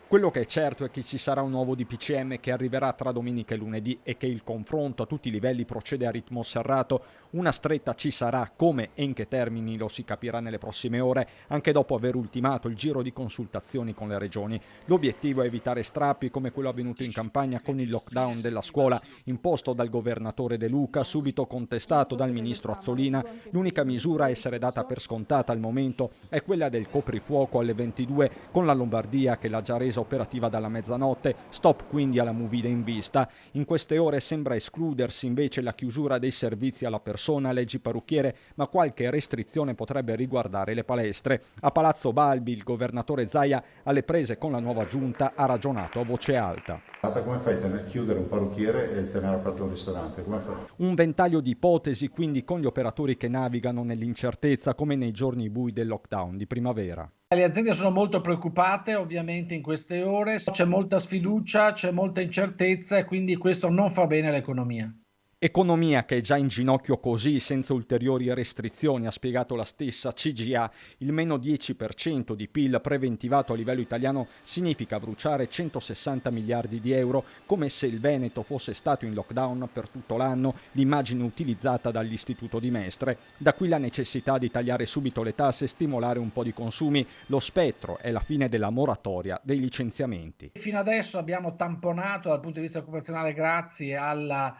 Quello che è certo è che ci sarà un nuovo DPCM che arriverà tra domenica e lunedì e che il confronto a tutti i livelli procede a ritmo serrato. Una stretta ci sarà, come e in che termini lo si capirà nelle prossime ore, anche dopo aver ultimato il giro di consultazioni con le regioni. L'obiettivo è evitare strappi come quello avvenuto in campagna con il lockdown della scuola imposto dal governatore De Luca, subito contestato dal ministro Azzolina. L'unica misura a essere data per scontata al momento è quella del coprifuoco alle 22 con la Lombardia che l'ha già resa operativa dalla mezzanotte, stop quindi alla movida in vista. In queste ore sembra escludersi invece la chiusura dei servizi alla persona, leggi parrucchiere, ma qualche restrizione potrebbe riguardare le palestre. A Palazzo Balbi il governatore Zaia alle prese con la nuova giunta ha ragionato a voce alta. Come fai a chiudere un parrucchiere e tenere aperto un ristorante? Come fai? Un ventaglio di ipotesi quindi con gli operatori che navigano nell'incertezza come nei giorni bui del lockdown di primavera. Le aziende sono molto preoccupate ovviamente in queste ore, c'è molta sfiducia, c'è molta incertezza e quindi questo non fa bene all'economia. Economia che è già in ginocchio così, senza ulteriori restrizioni, ha spiegato la stessa CGA. Il meno 10% di PIL preventivato a livello italiano significa bruciare 160 miliardi di euro, come se il Veneto fosse stato in lockdown per tutto l'anno, l'immagine utilizzata dall'Istituto di Mestre. Da qui la necessità di tagliare subito le tasse e stimolare un po' di consumi. Lo spettro è la fine della moratoria dei licenziamenti. Fino adesso abbiamo tamponato dal punto di vista occupazionale grazie al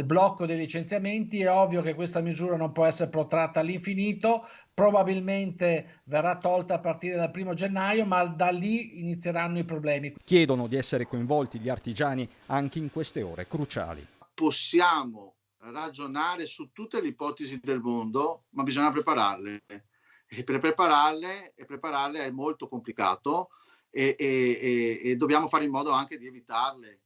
blocco dei licenziamenti. È ovvio che questa misura non può essere protratta all'infinito, probabilmente verrà tolta a partire dal 1° gennaio, ma da lì inizieranno i problemi. Chiedono di essere coinvolti gli artigiani anche in queste ore cruciali. Possiamo ragionare su tutte le ipotesi del mondo, ma bisogna prepararle. E per prepararle è molto complicato e dobbiamo fare in modo anche di evitarle.